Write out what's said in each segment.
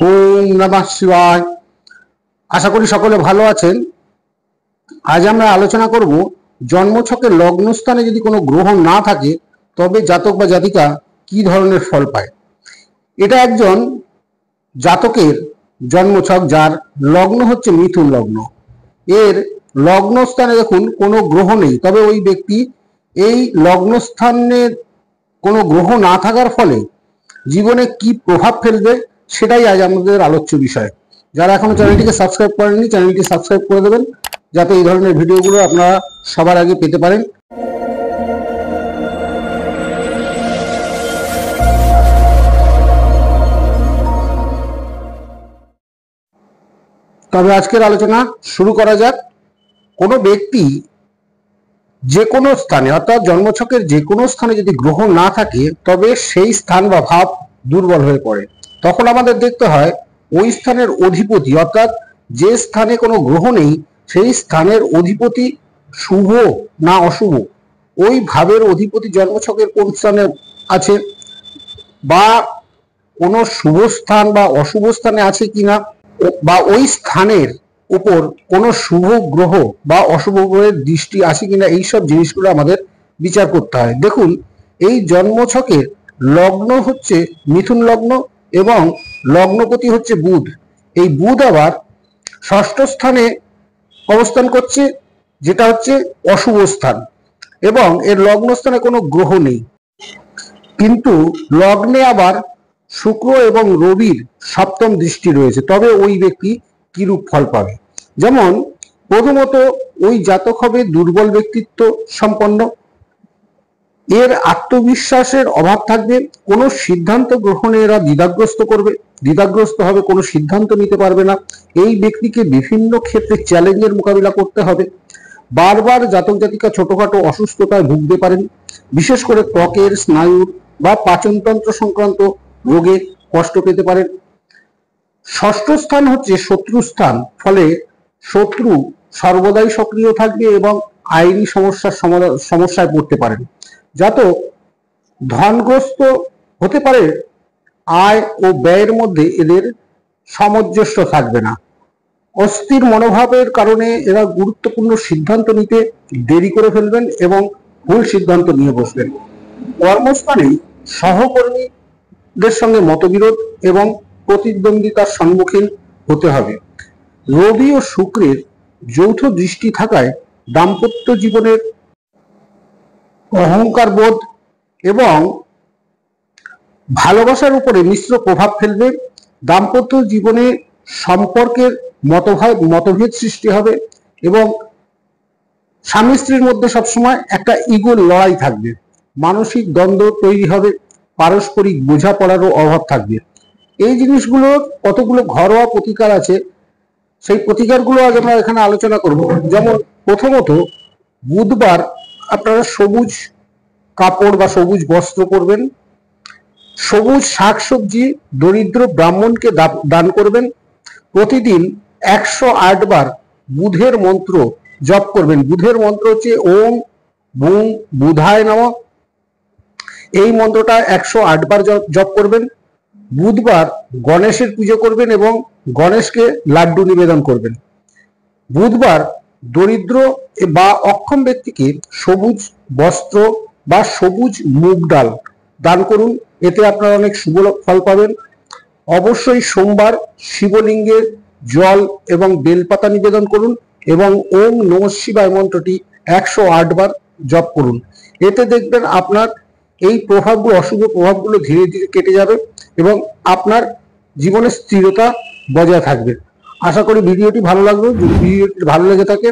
ওম নমঃ শিবায়। আশা করি সকলে ভালো আছেন। আজ আমরা আলোচনা করব জন্মছকের লগ্নস্থানে যদি কোনো গ্রহ না থাকে তবে জাতক বা জাতিকা কি ধরনের ফল পায়। এটা একজন জাতকের জন্মছক যার লগ্ন হচ্ছে মিথুন লগ্ন। এর লগ্নস্থানে দেখুন কোনো গ্রহ নেই, তবে ওই ব্যক্তি এই লগ্নস্থানের কোনো গ্রহ না থাকার ফলে জীবনে কি প্রভাব ফেলবে সেটাই আজ আমাদের আলোচ্য বিষয়। যারা এখনো চ্যানেলটিকে সাবস্ক্রাইব করেননি চ্যানেলটি সাবস্ক্রাইব করে দেবেন, যাতে এই ধরনের ভিডিওগুলো আপনারা সবার আগে পেতে পারেন। তবে আজকের আলোচনা শুরু করা যাক। কোনো ব্যক্তি যে কোনো স্থানে অর্থাৎ জন্মছকের যে কোনো স্থানে যদি গ্রহ না থাকে তবে সেই স্থান বা ভাব দুর্বল হয়ে পড়ে। তখন আমাদের দেখতে হয় ওই স্থানের অধিপতি অর্থাৎ যে স্থানে কোনো গ্রহ নেই সেই স্থানের অধিপতি শুভ না অশুভ, ওই ভাবের অধিপতি জন্মছকের কোন স্থানে আছে বা কোনো শুভ স্থান বা অশুভ স্থানে আছে কিনা, বা ওই স্থানের উপর কোনো শুভ গ্রহ বা অশুভ গ্রহের দৃষ্টি আছে কিনা, এইসব জিনিসগুলো আমাদের বিচার করতে হয়। দেখুন, এই জন্মছকের লগ্ন হচ্ছে মিথুন লগ্ন এবং লগ্নপতি হচ্ছে বুধ। এই বুধ আবার ষষ্ঠ স্থানে অবস্থান করছে, যেটা হচ্ছে অশুভ স্থান, এবং এর লগ্নস্থানে কোনো গ্রহ নেই। কিন্তু লগ্নে আবার শুক্র এবং রবির সপ্তম দৃষ্টি রয়েছে। তবে ওই ব্যক্তি কিরূপ ফল পাবে? যেমন প্রথমত ওই জাতক হবে দুর্বল ব্যক্তিত্ব সম্পন্ন, এর আত্মবিশ্বাসের অভাব থাকবে, কোনো সিদ্ধান্ত গ্রহণে এরা দ্বিধাগ্রস্ত হবে, কোনো সিদ্ধান্ত নিতে পারবে না। এই ব্যক্তিকে বিভিন্ন ক্ষেত্রে চ্যালেঞ্জের মোকাবিলা করতে হবে। বারবার জাতক জাতিকা ছোটখাটো অসুস্থতায় ভুগতে পারেন, বিশেষ করে ত্বকের, স্নায়ুর বা পাচনতন্ত্র সংক্রান্ত রোগে কষ্ট পেতে পারেন। ষষ্ঠ স্থান হচ্ছে শত্রু স্থান, ফলে শত্রু সর্বদাই সক্রিয় থাকবে এবং আইনি সমস্যায় পড়তে পারেন। জাতক ধনগ্রস্ত হতে পারে, আয় ও ব্যয়ের মধ্যে এদের সামঞ্জস্য থাকবে না। অস্থির মনোভাবের কারণে এরা গুরুত্বপূর্ণ সিদ্ধান্ত নিতে দেরি করে ফেলবেন এবং ভুল সিদ্ধান্ত নিয়ে বসবেন। কর্মস্থানে সহকর্মীদের সঙ্গে মতবিরোধ এবং প্রতিদ্বন্দ্বিতার সম্মুখীন হতে হবে। রবি ও শুক্রের যৌথ দৃষ্টি থাকায় দাম্পত্য জীবনের অহংকার বোধ এবং ভালোবাসার উপরে মিশ্র প্রভাব ফেলবে। দাম্পত্য জীবনে সম্পর্কের মতভেদ সৃষ্টি হবে এবং স্বামী স্ত্রীর মধ্যে সবসময় একটা ইগোর লড়াই থাকবে। মানসিক দ্বন্দ্ব তৈরি হবে, পারস্পরিক বোঝাপড়ারও অভাব থাকবে। এই জিনিসগুলোর কতগুলো ঘরোয়া প্রতিকার আছে, সেই প্রতিকারগুলো আজ আমরা এখানে আলোচনা করব। যেমন প্রথমত, বুধবার আপনারা সবুজ কাপড় বা সবুজ বস্ত্র পরবেন, সবুজ শাকসবজি দরিদ্র ব্রাহ্মণকে দান করবেন। প্রতিদিন 108 বার বুধের মন্ত্র জপ করবেন। বুধের মন্ত্র হচ্ছে ওম বুং বুধায় নমঃ। এই মন্ত্রটা 108 বার জপ করবেন। বুধবার গণেশের পুজো করবেন এবং গণেশকে লাড্ডু নিবেদন করবেন। বুধবার দরিদ্র বা অক্ষম ব্যক্তিকে সবুজ বস্ত্র বা সবুজ মুগ ডাল দান করুন, এতে আপনারা অনেক শুভ ফল পাবেন। অবশ্যই সোমবার শিবলিঙ্গের জল এবং বেলপাতা নিবেদন করুন এবং ওম নমঃ শিবায় মন্ত্রটি 108 বার জপ করুন। এতে দেখবেন আপনার এই প্রভাবগুলো, অশুভ প্রভাবগুলো ধীরে ধীরে কেটে যাবে এবং আপনার জীবনে স্থিরতা বজায় থাকবে। আশা করি ভিডিওটি ভালো লাগবে। যদি ভিডিওটি ভালো লেগে থাকে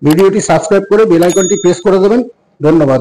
ভিডিওটি সাবস্ক্রাইব করে বেল আইকনটি প্রেস করে দেবেন। ধন্যবাদ।